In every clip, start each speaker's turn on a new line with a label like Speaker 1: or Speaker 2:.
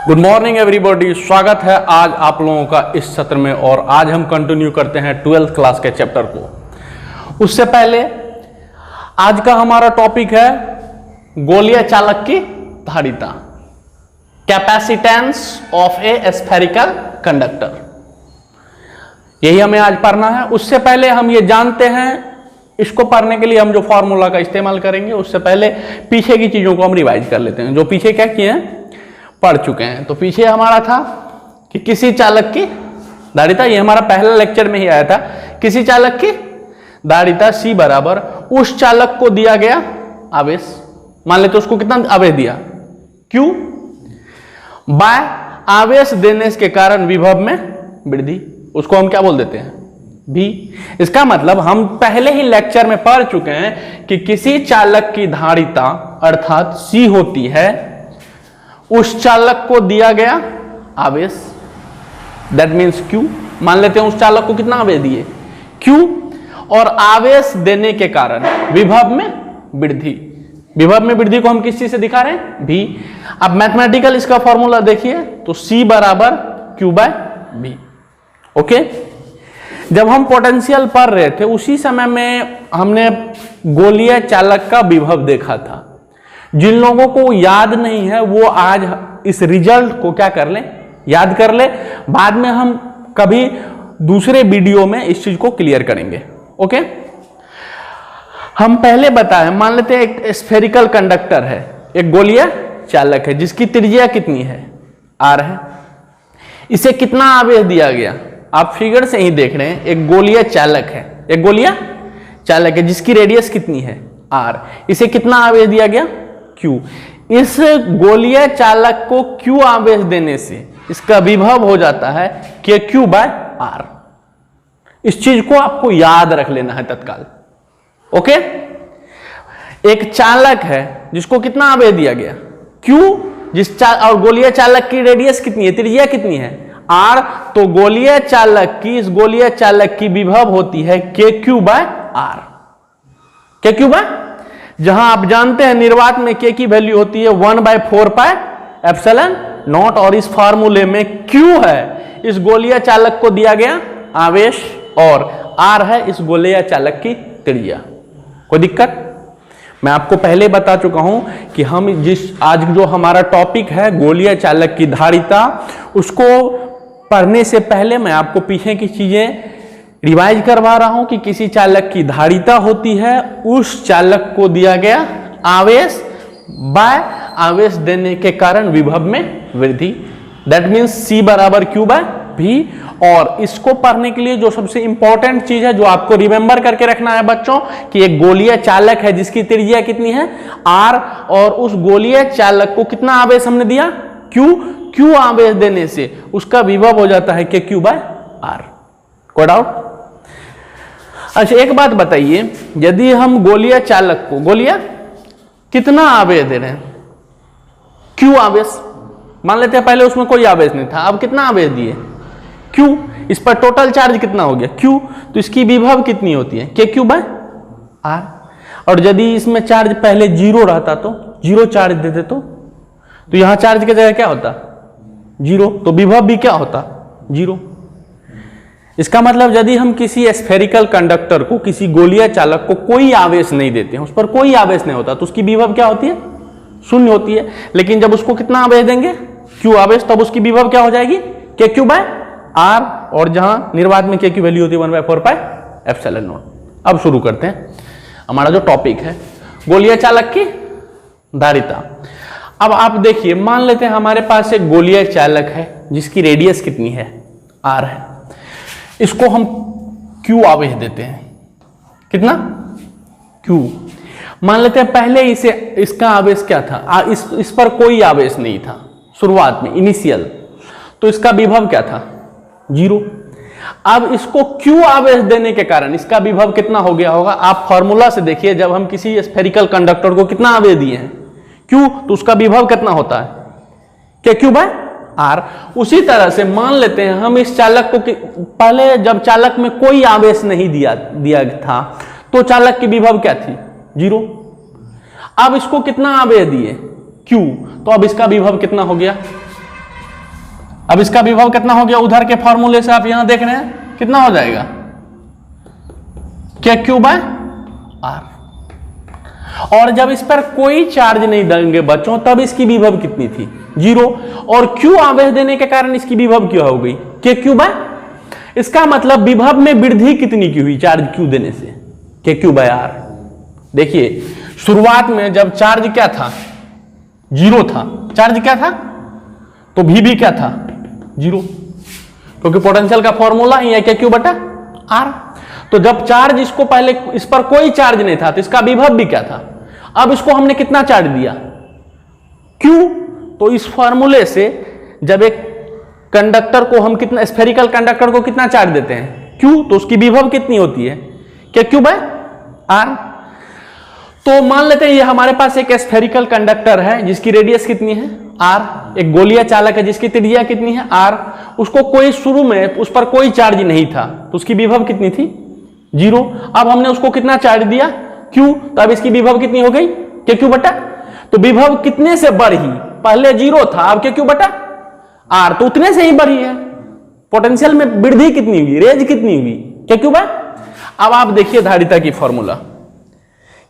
Speaker 1: Good morning everybody, स्वागत है आज आप लोगों का इस सत्र में। और आज हम कंटिन्यू करते हैं 12th क्लास के चैप्टर को। उससे पहले आज का हमारा टॉपिक है गोलीय चालक की धारिता, capacitance of A spherical conductor. यही हमें आज पढ़ना है। उससे पहले हम ये जानते हैं, इसको पढ़ने के लिए हम जो फॉर्मूला का इस्तेमाल करेंगे, उससे पहले पीछे की चीजों को हम रिवाइज कर लेते हैं, जो पीछे क्या किए हैं, पढ़ चुके हैं। तो पीछे हमारा था कि किसी चालक की धारिता, ये हमारा पहला लेक्चर में ही आया था। किसी चालक की धारिता C बराबर उस चालक को दिया गया आवेश, मान लेते उसको कितना आवेश दिया, Q, बाय आवेश देने के कारण विभव में वृद्धि, उसको हम क्या बोल देते हैं, V। इसका मतलब हम पहले ही लेक्चर में पढ़ चुके हैं कि किसी चालक की धारिता अर्थात C होती है उस चालक को दिया गया आवेश, दैट मीन्स Q। मान लेते हैं उस चालक को कितना आवेश दिए, Q, और आवेश देने के कारण विभव में वृद्धि। विभव में वृद्धि को हम किस चीज से दिखा रहे हैं, V। अब मैथमेटिकल इसका फॉर्मूला देखिए तो C बराबर Q बाय V। ओके, जब हम पोटेंशियल पढ़ रहे थे उसी समय में हमने गोलीय चालक का विभव देखा था। जिन लोगों को याद नहीं है वो आज इस रिजल्ट को क्या कर लें, याद कर ले। बाद में हम कभी दूसरे वीडियो में इस चीज को क्लियर करेंगे। ओके, हम पहले बताएं, मान लेते हैं एक स्फेरिकल कंडक्टर है, एक गोलीय चालक है जिसकी त्रिज्या कितनी है, R है। इसे कितना आवेश दिया गया, आप फिगर से ही देख रहे हैं, एक गोलीय चालक है, एक गोलीय चालक है जिसकी रेडियस कितनी है, R। इसे कितना आवेश दिया गया, Q। इस गोलीय चालक को Q आवेश देने से इसका विभव हो जाता है KQ बाय R। इस चीज को आपको याद रख लेना है तत्काल। ओके, एक चालक है जिसको कितना आवेश दिया गया, Q, और गोलीय चालक की रेडियस कितनी है, त्रिज्या कितनी है, R। तो गोलीय चालक की, इस गोलीय चालक की विभव होती है KQ by R। KQ by, जहां आप जानते हैं निर्वात में K की वैल्यू होती है 1/4 पाई एप्सिलॉन नॉट, और इस फार्मूले में Q है इस गोलीय चालक को दिया गया आवेश और R है इस गोलीय चालक की त्रिज्या। कोई दिक्कत? मैं आपको पहले बता चुका हूं कि हम आज जो हमारा टॉपिक है गोलीय चालक की धारिता, उसको पढ़ने से पहले मैं आपको पीछे की चीजें रिवाइज करवा रहा हूं कि किसी चालक की धारिता होती है उस चालक को दिया गया आवेश बाय आवेश देने के कारण विभव में वृद्धि, दैट मीन्स C बराबर Q बाय V। और इसको पढ़ने के लिए जो सबसे इंपॉर्टेंट चीज है जो आपको रिमेंबर करके रखना है बच्चों, कि एक गोलीय चालक है जिसकी त्रिज्या कितनी है, R, और उस गोलीय चालक को कितना आवेश हमने दिया, Q आवेश देने से उसका विभव हो जाता है KQ बाय R। कोई डाउट? अच्छा, एक बात बताइए, यदि हम गोलीय चालक को, गोलीय कितना आवेश दे रहे हैं, Q आवेश, मान लेते हैं पहले उसमें कोई आवेश नहीं था, अब कितना आवेश दिए, Q। इस पर टोटल चार्ज कितना हो गया, Q। तो इसकी विभव कितनी होती है, KQ बाय R। और यदि इसमें चार्ज पहले 0 रहता तो, 0 चार्ज देते तो यहां चार्ज की जगह क्या होता, 0, तो विभव भी क्या होता, 0। इसका मतलब यदि हम किसी स्फेरिकल कंडक्टर को, किसी गोलीय चालक को कोई आवेश नहीं देते हैं, उस पर कोई आवेश नहीं होता, तो उसकी विभव क्या होती है, 0 होती है। लेकिन जब उसको कितना आवेश देंगे, Q आवेश, तब उसकी विभव क्या हो जाएगी, KQ बाय R, और जहां निर्वात में K की वैल्यू होती है 1/4 पाई एप्सिलॉन नॉट। अब शुरू करते हैं हमारा जो टॉपिक है गोलीय चालक की धारिता। अब आप देखिए, मान लेते हैं हमारे पास एक गोलीय चालक है जिसकी रेडियस कितनी है, R है। इसको हम Q आवेश देते हैं, कितना, Q। मान लेते हैं पहले इसका आवेश क्या था, इस पर कोई आवेश नहीं था शुरुआत में, इनिशियल, तो इसका विभव क्या था, 0। अब इसको Q आवेश देने के कारण इसका विभव कितना हो गया होगा, आप फॉर्मूला से देखिए, जब हम किसी स्फेरिकल कंडक्टर को कितना आवेश दिए हैं, Q, तो उसका विभव कितना होता है, KQ बाय R। उसी तरह से मान लेते हैं हम इस चालक को, पहले जब चालक में कोई आवेश नहीं दिया था तो चालक की विभव क्या थी, 0। अब इसको कितना आवेश दिए, Q, तो अब इसका विभव कितना हो गया, अब इसका विभव कितना हो गया, उधर के फॉर्मूले से आप यहां देख रहे हैं कितना हो जाएगा, के क्यू बाय आर। और जब इस पर कोई चार्ज नहीं देंगे बच्चों तब इसकी विभव कितनी थी, 0, और क्यू आवेश देने के कारण इसकी विभव क्या हो गई, के क्यू बाय। इसका मतलब विभव में वृद्धि कितनी की हुई चार्ज क्यू देने से, के क्यू बाय आर। देखिए शुरुआत में जब चार्ज क्या था, 0 था, चार्ज क्या था, तो भी क्या था, 0, क्योंकि पोटेंशियल का फॉर्मूला ही है के क्यू बटा आर। तो जब चार्ज इसको पहले इस पर कोई चार्ज नहीं था तो इसका विभव भी क्या था। अब इसको हमने कितना चार्ज दिया, क्यू। तो इस फॉर्मूले से जब एक कंडक्टर को हम कितना, स्फेरिकल कंडक्टर को कितना चार्ज देते हैं, क्यू, तो उसकी विभव कितनी होती है, के क्यू बाय आर। तो मान लेते हैं ये हमारे पास एक स्फेरिकल कंडक्टर है जिसकी रेडियस कितनी है, आर। एक गोलीय चालक है जिसकी त्रिज्या कितनी है, आर। उसको कोई शुरू में उस पर कोई चार्ज नहीं था तो उसकी विभव कितनी थी, 0। अब हमने उसको कितना चार्ज दिया, क्यू, तो अब इसकी विभव कितनी हो गई, के क्यू बटा। तो विभव कितने से बढ़ी, पहले 0 था अब के क्यू बटा आर, तो उतने से ही बढ़ी है। पोटेंशियल में वृद्धि कितनी हुई, रेंज कितनी हुई, के क्यू बाय। अब आप देखिए धारिता की फॉर्मूला,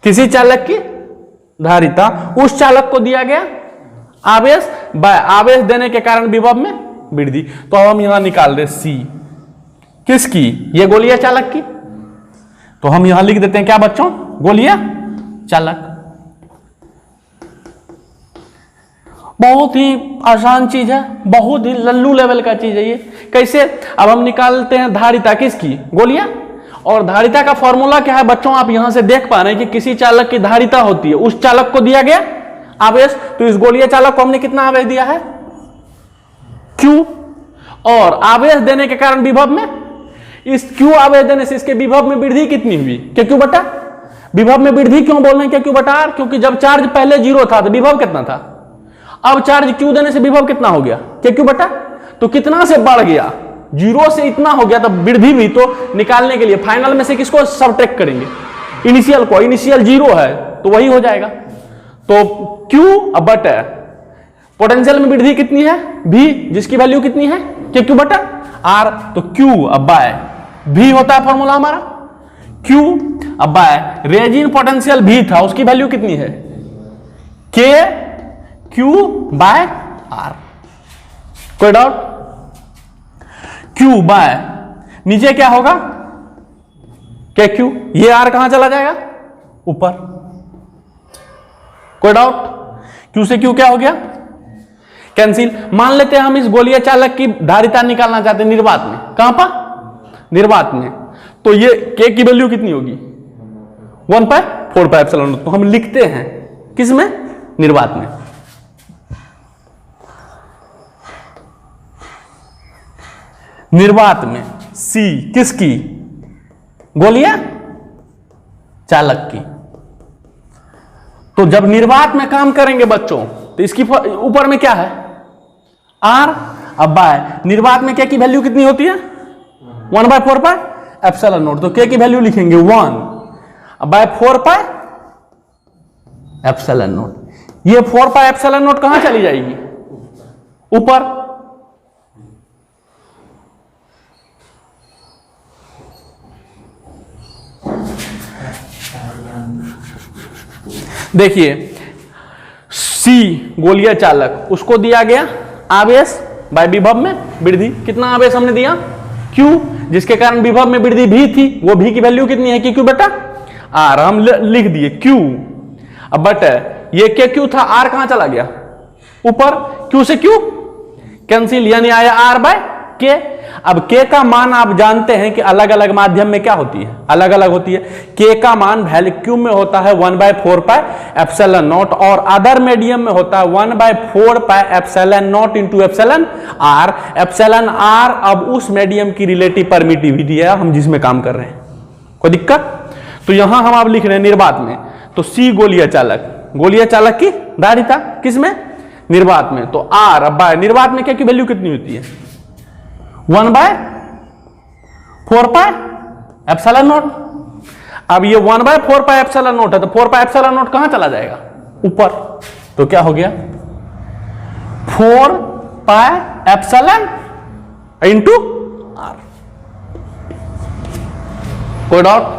Speaker 1: किसी चालक की धारिता उस चालक को दिया गया आवेश बाय आवेश देने के कारण विभव में वृद्धि। तो अब हम यहां निकाल रहे सी, किसकी, ये गोलीय चालक की। तो हम यहां लिख देते हैं क्या बच्चों, गोलीय चालक। बहुत ही आसान चीज है, बहुत ही लल्लू लेवल का चीज है ये। कैसे, अब हम निकालते हैं धारिता किसकी, गोलीय। और धारिता का फॉर्मूला क्या है बच्चों, आप यहां से देख पा रहे हैं कि किसी चालक की धारिता होती है, उस चालक को दिया गया आवेश। तो इस गोलीय चालक को हमने कितना आवेश दिया है, क्यू, और आवेश देने के कारण विभव में, इस क्यू आवेश देने से इसके विभव में वृद्धि कितनी हुई, के क्यू बटा। विभव में वृद्धि क्यों बोल रहे हैं, के क्यू बटा आर, क्योंकि जब चार्ज पहले 0 था तो विभव कितना था, अब चार्ज क्यू देने से विभव कितना हो गया, के क्यू बटा। तो कितना से बढ़ गया, 0 से इतना हो गया, तो वृद्धि भी तो निकालने के लिए फाइनल में से किसको सबट्रैक्ट करेंगे, इनिशियल को। इनिशियल 0 है तो वही हो जाएगा। तो क्यू बटा पोटेंशियल में वृद्धि कितनी है, भी, जिसकी वैल्यू कितनी है, के क्यू बटा आर। तो क्यू बाय भी होता है फॉर्मूला हमारा, क्यू बाय रेजिन पोटेंशियल भी था, उसकी वैल्यू कितनी है, के क्यू बाय आर। कोई डाउट, क्यू बाय नीचे क्या होगा, के क्यू, ये आर कहां चला जाएगा, ऊपर। कोई डाउट, क्यू से क्यू क्या हो गया, कैंसिल। मान लेते हैं हम इस गोलीय चालक की धारिता निकालना चाहते हैं निर्वात में, कहां पर, निर्वात में। तो ये के की वैल्यू कितनी होगी, 1/4πε। तो हम लिखते हैं किस में, निर्वात में। निर्वात में सी किसकी, गोलीय चालक की। तो जब निर्वात में काम करेंगे बच्चों तो इसकी ऊपर में क्या है, आर। अब बाय निर्वात में क्या की वैल्यू कितनी होती है, 1/4πε। तो के की वैल्यू लिखेंगे 1/4πε। ये 4πε कहां चली जाएगी, ऊपर। देखिए सी गोलीय चालक, उसको दिया गया आवेश बाय विभव में वृद्धि। कितना आवेश हमने दिया, क्यू, जिसके कारण विभव में वृद्धि भी थी। वो भी की वैल्यू कितनी है, के क्यू बटा आर। हम लिख दिए क्यू, अब बट ये के क्यू था, आर कहां चला गया, ऊपर। क्यू से क्यू कैंसिल, यानी आया आर बाय के। अब के का मान आप जानते हैं कि अलग अलग माध्यम में क्या होती है, अलग अलग होती है। के का मान वैक्यूम में होता है 1/4πε0 और अदर मीडियम में होता है 1/4πε0 into epsilon R. Epsilon are अब उस मीडियम की रिलेटिव परमिटिविटी है हम जिसमें काम कर रहे हैं। कोई दिक्कत, तो यहां हम आप लिख रहे हैं निर्वात में। तो सी गोलीय चालक, गोलीय चालक की धारिता किसमें, निर्वात में। तो आर अब बाय निर्वात में क्या की वैल्यू कितनी होती है, 1/4πε0। अब ये 1/4πε0 है तो 4πε0 कहां चला जाएगा, ऊपर। तो क्या हो गया, 4π पाई एप्सिलॉन इंटू आर। कोई डाउट?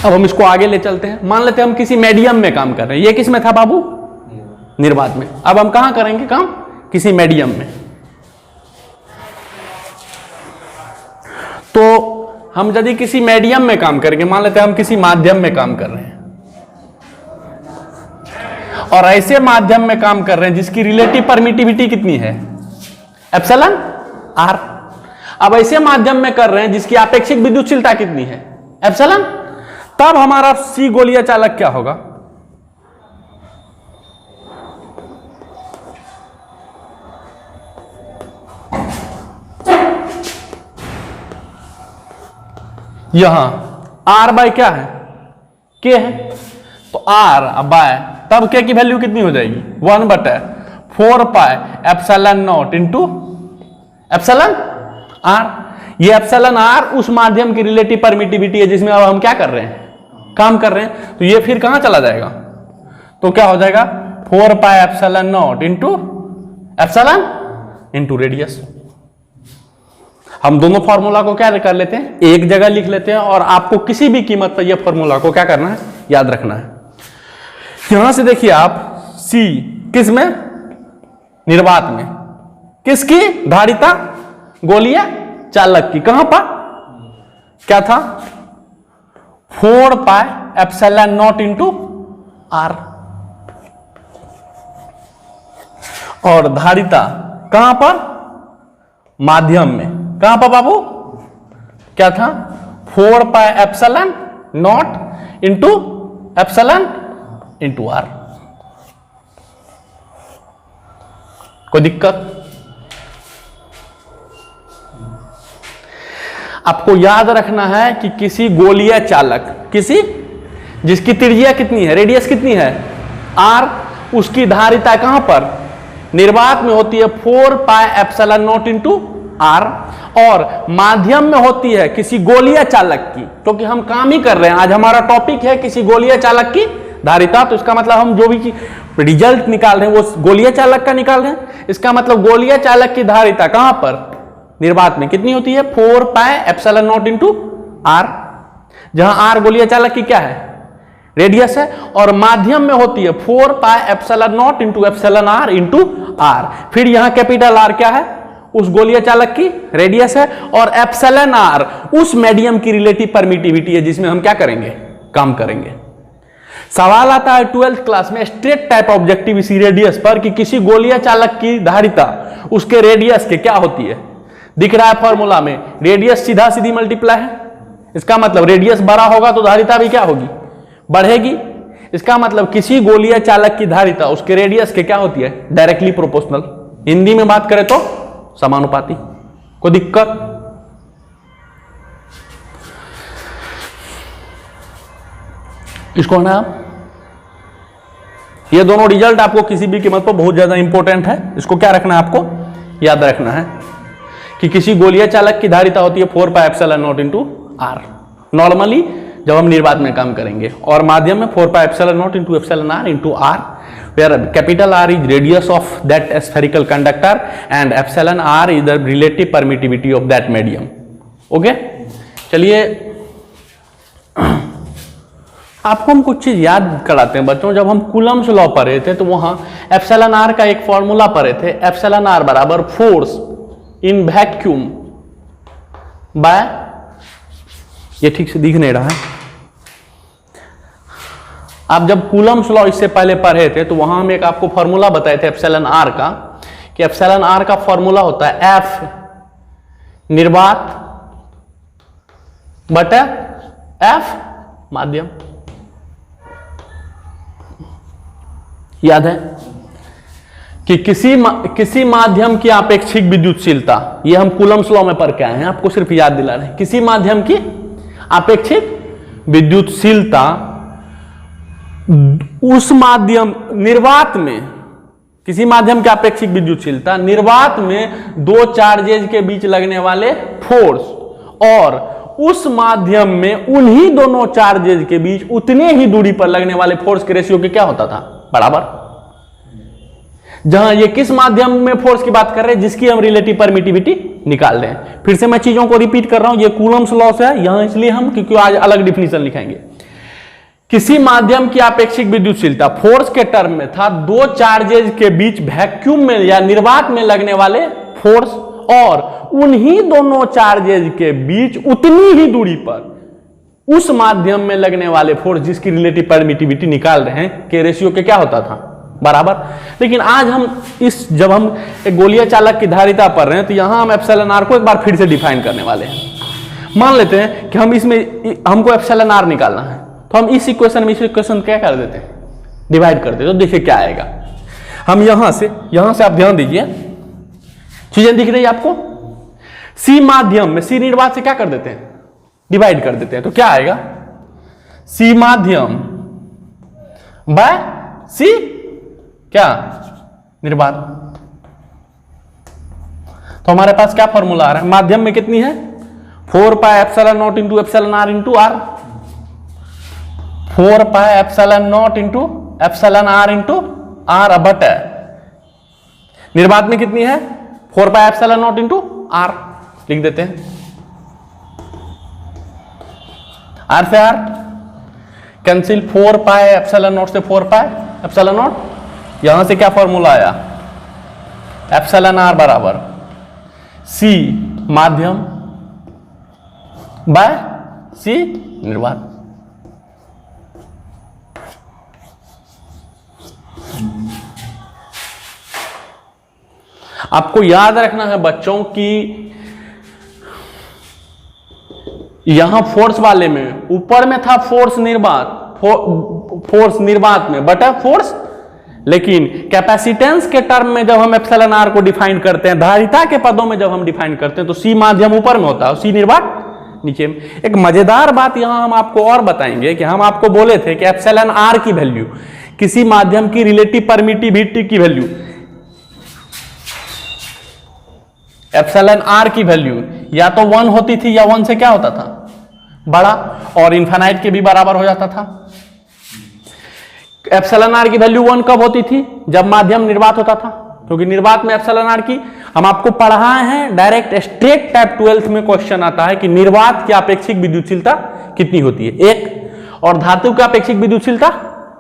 Speaker 1: अब हम इसको आगे ले चलते हैं। मान लेते हैं हम किसी मीडियम में काम कर रहे हैं। ये किस में था बाबू? निर्वात में। अब हम कहां करेंगे काम? किसी मीडियम में। तो हम यदि किसी मीडियम में काम करेंगे, मान लेते हैं हम किसी माध्यम में काम कर रहे हैं और ऐसे माध्यम में काम कर रहे हैं जिसकी रिलेटिव परमिटिविटी कितनी है? Epsilon are. अब ऐसे माध्यम में कर रहे हैं जिसकी आपेक्षिक विद्युतशीलता कितनी है? एप्सिलॉन। तब हमारा सी गोलीय चालक क्या होगा? यहां आर बाय क्या है? के है। तो आर बाय तब के की वैल्यू कितनी हो जाएगी? 1/4 pi epsilon naught into epsilon r. ये एप्सिलॉन आर उस माध्यम की रिलेटिव परमिटिविटी है जिसमें अब हम क्या कर रहे हैं? काम कर रहे हैं। तो ये फिर कहां चला जाएगा? तो क्या हो जाएगा? 4 pi epsilon naught into epsilon into radius. हम दोनों फॉर्मूला को क्या कर लेते हैं? एक जगह लिख लेते हैं और आपको किसी भी कीमत पर यह फॉर्मूला को क्या करना है? याद रखना है। यहां से देखिए आप सी किस में? निर्वात में। किसकी? धारिता गोलीय चालक की। कहां पर? क्या था? 4 pi epsilon naught into r. और धारिता कहां पर? माध्यम में। कहां पर बाबू? क्या था? 4 pi epsilon naught into epsilon into r. कोई दिक्कत? आपको याद रखना है कि किसी गोलीय चालक, किसी जिसकी त्रिज्या कितनी है? रेडियस कितनी है? आर। उसकी धारिता कहां पर? निर्वात में होती है 4 pi epsilon naught into r और माध्यम में होती है किसी गोलीय चालक की। क्योंकि हम काम ही कर रहे हैं, आज हमारा टॉपिक है किसी गोलीय चालक की धारिता। तो इसका मतलब हम जो भी रिजल्ट निकाल रहे हैं वो गोलीय चालक का निकाल रहे हैं। इसका मतलब गोलीय चालक की धारिता कहां पर? निर्वात में कितनी होती है? 4 pi epsilon naught into r, जहां आर गोलीय चालक की क्या है? रेडियस है। और माध्यम में होती है 4 pi epsilon naught into epsilon r into r. फिर यहां कैपिटल आर क्या है? उस गोलीय चालक की रेडियस है और एप्सिलॉन आर उस मीडियम की रिलेटिव परमिटिविटी है जिसमें हम क्या करेंगे? काम करेंगे। सवाल आता है 12th क्लास में स्ट्रेट टाइप ऑब्जेक्टिव इसी रेडियस पर कि किसी गोलीय चालक की धारिता उसके रेडियस के क्या होती है? दिख रहा है फॉर्मूला में, रेडियस सीधा सीधी मल्टीप्लाई है। इसका मतलब रेडियस बड़ा होगा तो धारिता भी क्या होगी? बढ़ेगी। इसका मतलब किसी गोलीय चालक की धारिता उसके रेडियस के क्या होती है? Directly proportional. हिंदी में बात करें तो समानुपाती। कोई दिक्कत? इसको ना ये दोनों रिजल्ट आपको किसी भी कीमत पर बहुत ज्यादा इंपॉर्टेंट है। इसको क्या रखना है? आपको याद रखना है कि किसी गोलीय चालक की धारिता होती है 4 pi epsilon naught into r normally जब हम निर्वात में काम करेंगे, और माध्यम में 4 pi epsilon naught into epsilon r into r, where capital R is radius of that spherical conductor and epsilon R is the relative permittivity of that medium. Okay, चलिए आपको हम कुछ चीज याद कराते हैं बच्चों। जब हम कूलम्स लॉ पढ़े थे तो वहां एप्सिलॉन आर का एक फॉर्मूला पढ़े थे, एप्सिलॉन आर बराबर फोर्स इन वैक्यूम बाय, ये ठीक से दिख नहीं रहा है। आप जब कूलम्स लॉ इससे पहले पढ़े थे तो वहां हम एक आपको फॉर्मूला बताए थे एप्सिलॉन आर का, कि एप्सिलॉन आर का फॉर्मूला होता है एफ निर्वात बटा एफ माध्यम। याद है कि किसी माध्यम की आपेक्षिक विद्युतशीलता, ये हम कूलम्स लॉ में पढ़ के आए हैं, आपको सिर्फ याद दिला रहे हैं। किसी माध्यम की आपेक्षिक विद्युतशीलता उस माध्यम निर्वात में, किसी माध्यम की अपेक्षित विद्युतशीलता निर्वात में दो चार्जेज के बीच लगने वाले फोर्स और उस माध्यम में उन्हीं दोनों चार्जेज के बीच उतने ही दूरी पर लगने वाले फोर्स के रेशियो के क्या होता था? बराबर। जहां ये किस माध्यम में फोर्स की बात कर रहे हैं, जिसकी हम रिलेटिव परमिटिविटी निकाल रहे हैं। फिर से मैं चीजों को रिपीट कर रहा हूं, ये कूलम्स लॉ है यहां, इसलिए हम क्योंकि आज अलग डिफिनीशन लिखेंगे। किसी माध्यम की आपेक्षिक विद्युतशीलता फोर्स के टर्म में था दो चार्जेज के बीच वैक्यूम में या निर्वात में लगने वाले फोर्स और उन्हीं दोनों चार्जेज के बीच उतनी ही दूरी पर उस माध्यम में लगने वाले फोर्स जिसकी रिलेटिव परमिटिविटी निकाल रहे हैं के रेशियो के क्या होता था, बराबर। लेकिन आज हम जब हम एक गोलीय चालक की धारिता पढ़ रहे हैं तो यहां हम एप्सिलॉन आर को एक बार फिर से डिफाइन करने वाले हैं। मान लेते हैं कि हम इसमें हमको एप्सिलॉन आर निकालना है, तो हम इस इक्वेशन में इस इक्वेशन क्या कर देते हैं, डिवाइड कर देते हैं। तो देखिए क्या आएगा। हम यहां से आप ध्यान दीजिए, चीजें दिख रही है आपको। सी माध्यम में सी निर्वात से क्या कर देते हैं, डिवाइड कर देते हैं। तो क्या आएगा, सी माध्यम बाय सी क्या निर्वात। तो हमारे पास क्या फॉर्मूला आ रहा है, माध्यम में कितनी है 4 pi epsilon naught into epsilon r into r, 4 pi epsilon naught into epsilon r into r but निर्वात में कितनी है 4 pi epsilon naught into r, लिख देते हैं। आर से r cancel, 4 pi epsilon naught से 4 पाई एप्सिलॉन नॉट, यहां से क्या फॉर्मूला आया, एप्सिलॉन आर बराबर सी माध्यम बाय सी निर्वात। आपको याद रखना है बच्चों की यहां फोर्स वाले में ऊपर में था फोर्स निर्वात, फोर्स निर्वात में बटा फोर्स, लेकिन कैपेसिटेंस के टर्म में जब हम एप्सिलॉन आर को डिफाइन करते हैं, धारिता के पदों में जब हम डिफाइन करते हैं, तो सी माध्यम ऊपर में होता है, सी निर्वात नीचे में। एक मजेदार बात यहां हम आपको और बताएंगे कि हम आपको बोले थे कि एप्सिलॉन आर की वैल्यू, किसी माध्यम की रिलेटिव परमिटिविटी की वैल्यू, एप्सिलॉन आर की वैल्यू या तो 1 होती थी या 1 से क्या होता था बड़ा, और इनफाइनाइट के भी बराबर हो जाता था। एप्सिलॉन आर की वैल्यू 1 कब होती थी, जब माध्यम निर्वात होता था, क्योंकि निर्वात में एप्सिलॉन आर की हम आपको पढ़ाए हैं, डायरेक्ट स्ट्रेट टाइप 12th में क्वेश्चन आता है कि निर्वात की अपेक्षिक विद्युतशीलता कितनी होती है, 1, और धातु की अपेक्षिक विद्युतशीलता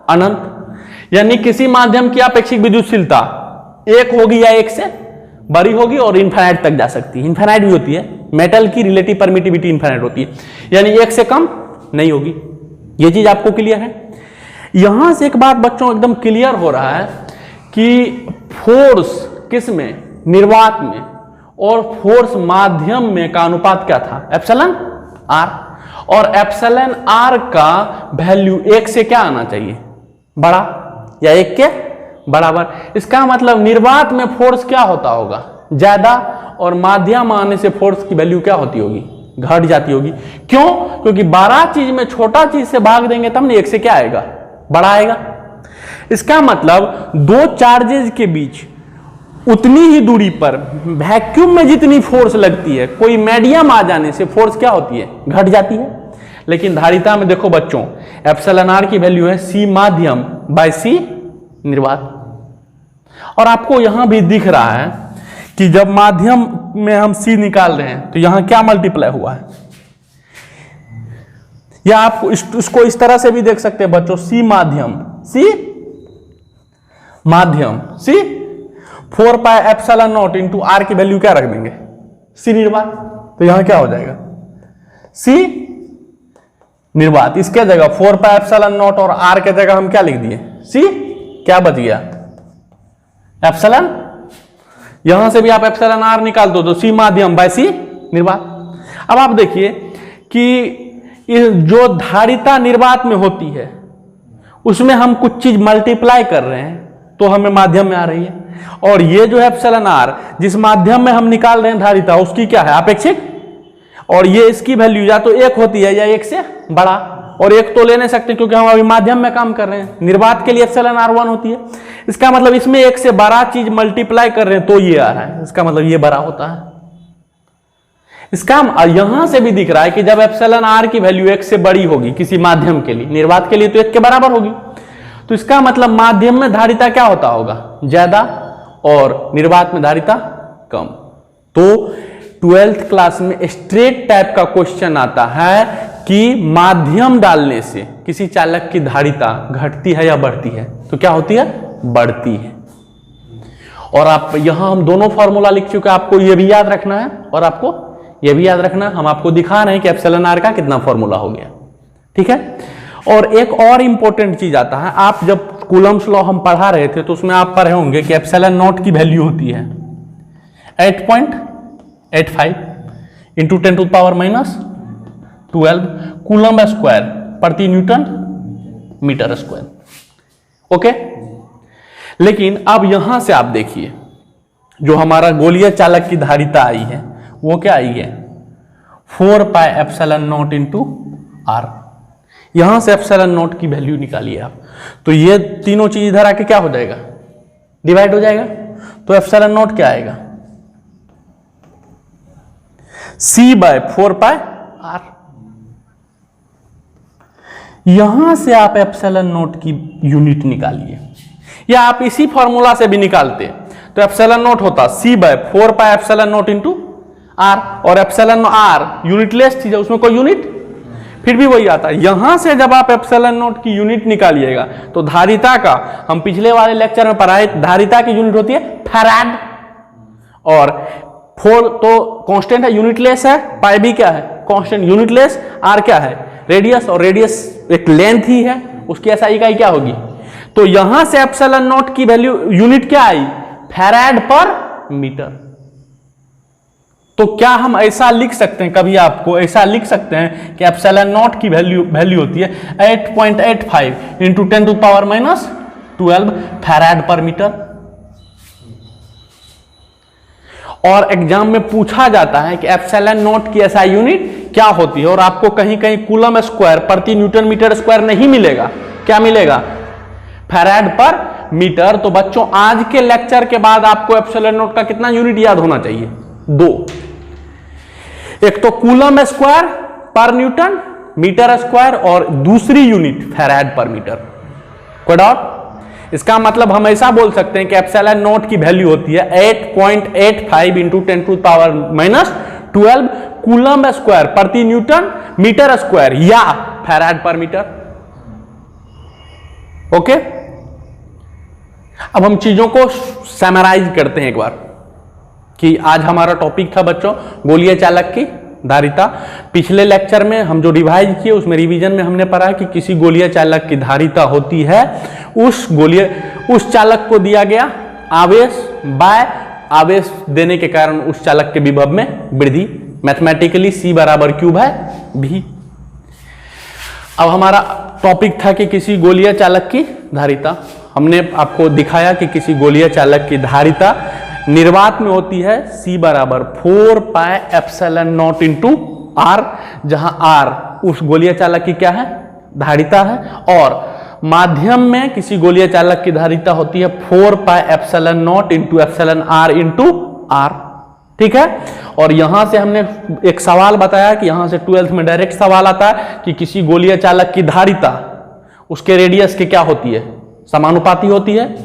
Speaker 1: अनंत। यानी किसी माध्यम की अपेक्षिक विद्युतशीलता 1 होगी या 1 से बड़ी होगी और इनफाइनाइट तक जा सकती है, इनफाइनाइट भी होती है, मेटल की रिलेटिव परमिटिविटी इनफाइनाइट होती है, यानी 1 से कम नहीं होगी। यह चीज आपको क्लियर है। यहां से एक बात बच्चों एकदम क्लियर हो रहा है कि फोर्स किस में, निर्वात में, और फोर्स माध्यम में का अनुपात क्या था, एप्सिलॉन आर, और एप्सिलॉन आर का वैल्यू 1 से क्या आना चाहिए बड़ा या 1 के बराबर। इसका मतलब निर्वात में फोर्स क्या होता होगा ज्यादा, और माध्यम आने से फोर्स की वैल्यू क्या होती होगी, घट जाती होगी। क्यों, क्योंकि 12 चीज में छोटा चीज से भाग देंगे तब नहीं 1 से क्या आएगा बड़ा आएगा। इसका मतलब दो चार्जेज के बीच उतनी ही दूरी पर वैक्यूम में जितनी फोर्स लगती है, कोई मीडियम आ जाने से फोर्स क्या होती है, घट जाती है। लेकिन धारिता में देखो बच्चों, एप्सिलॉन आर की वैल्यू है सी माध्यम बाय सी निर्वात, और आपको यहां भी दिख रहा है कि जब माध्यम में हम सी निकाल रहे हैं तो यहां क्या मल्टीप्लाई हुआ है, या आप इसको इस तरह से भी देख सकते हैं बच्चों, सी माध्यम C 4 pi epsilon naught into r की वैल्यू क्या रख देंगे, सी निर्वात। तो यहां क्या हो जाएगा, सी निर्वात, इसके जगह 4 पाई एप्सिलॉन नॉट और आर के जगह हम क्या लिख दिए, सी, क्या बच गया एप्सिलॉन। यहां से भी आप एप्सिलॉन आर निकाल दो तो सी माध्यम बाय सी निर्वात। अब आप देखिए कि जो धारिता निर्वात में होती है उसमें हम कुछ चीज मल्टीप्लाई कर रहे हैं तो हमें माध्यम में आ रही है, और ये जो है एप्सिलॉन आर जिस माध्यम में हम निकाल रहे हैं धारिता उसकी क्या है अपेक्षिक, और ये इसकी वैल्यू या तो 1 होती है या 1 से बड़ा, और 1 तो ले नहीं सकते क्योंकि हम अभी माध्यम में काम कर रहे हैं। निर्वात के लिए एप्सिलॉन आर 1 होती है, इसका मतलब इसमें 1 से बड़ा चीज मल्टीप्लाई कर रहे हैं तो ये आ रहा है, इसका मतलब ये बड़ा होता है। इसका यहां से भी दिख रहा है कि जब एप्सिलॉन आर की वैल्यू 1 से बड़ी होगी किसी माध्यम के लिए, निर्वात के लिए तो 1 के बराबर होगी, तो इसका मतलब माध्यम में धारिता क्या होता होगा ज्यादा, और निर्वात में धारिता कम। तो 12th क्लास में स्ट्रेट टाइप का क्वेश्चन आता है कि माध्यम डालने से किसी चालक की धारिता घटती है या बढ़ती है, तो क्या होती है, बढ़ती है। और आप यहां हम दोनों फॉर्मूला लिख चुके हैं, आपको यह भी याद रखना है और आपको यह भी याद रखना है, हम आपको दिखा रहे हैं कि एप्सिलॉन आर का कितना फॉर्मूला हो गया, ठीक है। और एक और इंपॉर्टेंट चीज आता है, आप जब कूलम्स लॉ हम पढ़ा रहे थे तो उसमें आप पढ़े होंगे कि एप्सिलॉन नॉट की वैल्यू होती है 8.85 इंटू 10⁻⁻12 कूलम स्क्वायर प्रति न्यूटन मीटर स्क्वायर, ओके। लेकिन अब यहां से आप देखिए, जो हमारा गोलीय चालक की धारिता आई है वो क्या आई है, 4 pi epsilon naught into r. यहां से एप्सिलॉन नॉट की वैल्यू निकालिए आप, तो ये तीनों चीज इधर आके क्या हो जाएगा, डिवाइड हो जाएगा। तो एप्सिलॉन नॉट क्या आएगा, C बाय 4 पाई आर। यहां से आप एप्सिलॉन नॉट की यूनिट निकालिए, या आप इसी फॉर्मूला से भी निकालते तो एप्सिलॉन नॉट होता C by 4 pi epsilon naught into r, और एप्सिलॉन आर यूनिटलेस चीज है, उसमें कोई यूनिट फिर भी वही आता है। यहां से जब आप एप्सिलॉन नॉट की यूनिट निकालिएगा तो धारिता का, हम पिछले वाले लेक्चर में पढ़ाए, धारिता की यूनिट होती है फैराड, और 4 तो कांस्टेंट है, यूनिटलेस है, पाई भी क्या है, कांस्टेंट यूनिटलेस, आर क्या है, रेडियस, और रेडियस एक लेंथ ही है, उसकी एसआई इकाई क्या होगी। तो यहां से एप्सिलॉन नॉट की वैल्यू यूनिट क्या आई, फैराड पर मीटर। तो क्या हम ऐसा लिख सकते हैं, कभी आपको ऐसा लिख सकते हैं कि एप्सिलॉन नॉट की वैल्यू होती है 8.85 इंटू 10⁻⁻12 फैराड पर मीटर। और एग्जाम में पूछा जाता है कि एप्सिलॉन नॉट की एसआई यूनिट क्या होती है, और आपको कहीं कहीं कूलम स्क्वायर प्रति न्यूटन मीटर स्क्वायर नहीं मिलेगा, क्या मिलेगा, फैराड पर मीटर। तो बच्चों आज के लेक्चर के बाद आपको एप्सिलॉन नॉट का कितना यूनिट याद होना चाहिए, 2। एक तो कूलम स्क्वायर पर न्यूटन मीटर स्क्वायर, और दूसरी यूनिट फैराड पर मीटर। कोई डाउट? इसका मतलब हम ऐसा बोल सकते हैं कि एप्सिलॉन नॉट की वैल्यू होती है 8.85 इंटू 10⁻⁻12 कूलम स्क्वायर प्रति न्यूटन मीटर स्क्वायर या फैराड पर मीटर, ओके। अब हम चीजों को समराइज करते हैं एक बार, कि आज हमारा टॉपिक था बच्चों गोलीय चालक की धारिता। पिछले लेक्चर में हम जो रिवाइज किए उसमें रिवीजन में हमने पढ़ा कि किसी गोलीय चालक की धारिता होती है उस चालक को दिया गया आवेश बाय आवेश देने के कारण उस चालक के विभव में वृद्धि, मैथमेटिकली C बराबर Q बाय V। अब हमारा टॉपिक था कि किसी गोलीय चालक की धारिता, हमने आपको दिखाया कि किसी गोलीय चालक की धारिता निर्वात में होती है C बराबर 4 pi epsilon naught into r, जहां आर उस गोलीय चालक की क्या है, धारिता है, और माध्यम में किसी गोलीय चालक की धारिता होती है 4 pi epsilon naught into epsilon r into r, ठीक है। और यहां से हमने एक सवाल बताया कि यहां से 12th में डायरेक्ट सवाल आता है कि किसी गोलीय चालक की धारिता उसके रेडियस की क्या होती है, समानुपाती होती है।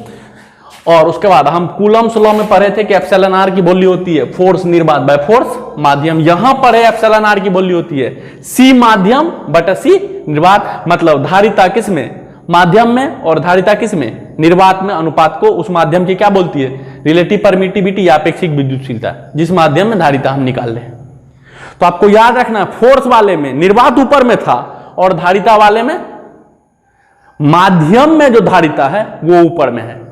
Speaker 1: और उसके बाद हम कूलम्स लॉ में पढ़े थे कि एप्सिलॉन आर की वैल्यू होती है फोर्स निर्वात बाय फोर्स माध्यम। यहां पर है एप्सिलॉन आर की वैल्यू होती है C माध्यम बटा C निर्वात, मतलब धारिता किस में, माध्यम में, और धारिता किस में, निर्वात में। अनुपात को उस माध्यम की क्या बोलती है, रिलेटिव परमिटिविटी या अपेक्षिक विद्युतशीलता, जिस माध्यम में धारिता हम निकाल रहे हैं। तो आपको याद रखना है फोर्स वाले में निर्वात ऊपर में था और धारिता वाले में, माध्यम में जो धारिता है वो ऊपर में है।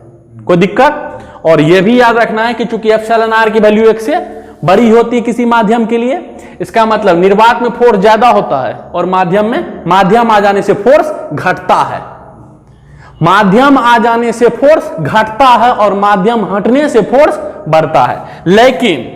Speaker 1: कोई दिक्कत? और यह भी याद रखना है कि चूंकि एप्सिलॉन आर की वैल्यू 1 से बड़ी होती है किसी माध्यम के लिए, इसका मतलब निर्वात में फोर्स ज्यादा होता है और माध्यम में, माध्यम आ जाने से फोर्स घटता है, माध्यम आ जाने से फोर्स घटता है और माध्यम हटने से फोर्स बढ़ता है। लेकिन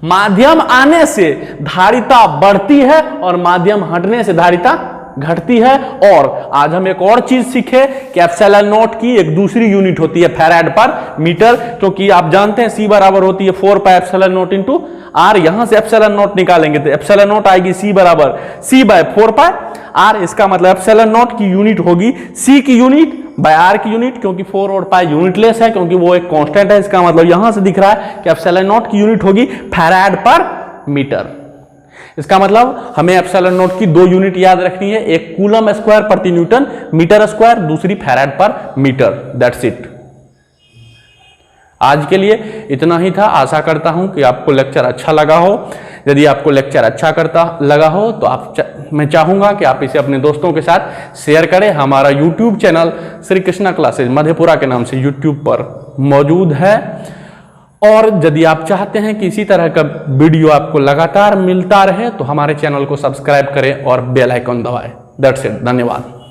Speaker 1: माध्यम आने से धारिता बढ़ती है और माध्यम हटने से धारिता घटती है। और आज हम एक और चीज सीखे कि एप्सिलॉन नॉट की एक दूसरी यूनिट होती है फैराड पर मीटर, क्योंकि आप जानते हैं C बराबर होती है 4 pi epsilon naught into r. यहां से एप्सिलॉन नॉट निकालेंगे तो एप्सिलॉन नॉट आएगी C बराबर C बाय 4 पाई आर। इसका मतलब एप्सिलॉन नॉट की यूनिट होगी C की यूनिट बाय आर की यूनिट, क्योंकि 4 और पाई यूनिटलेस है, क्योंकि वो एक कांस्टेंट है। इसका मतलब यहां से दिख रहा है कि एप्सिलॉन नॉट की यूनिट होगी फैराड पर मीटर। इसका मतलब हमें एप्सिलॉन नॉट की 2 यूनिट याद रखनी है, एक कूलम स्क्वायर प्रति न्यूटन मीटर स्क्वायर, दूसरी फैराड पर मीटर। That's it. आज के लिए इतना ही था। आशा करता हूं कि आपको लेक्चर अच्छा लगा हो। यदि आपको लेक्चर अच्छा लगा हो तो मैं चाहूंगा कि आप इसे अपने दोस्तों के साथ शेयर करें। हमारा YouTube channel Shri Krishna classes Madhepura के नाम से यूट्यूब पर मौजूद है। और यदि आप चाहते हैं कि इसी तरह का वीडियो आपको लगातार मिलता रहे तो हमारे चैनल को सब्सक्राइब करें और बेल आइकन दबाएं। That's it. धन्यवाद।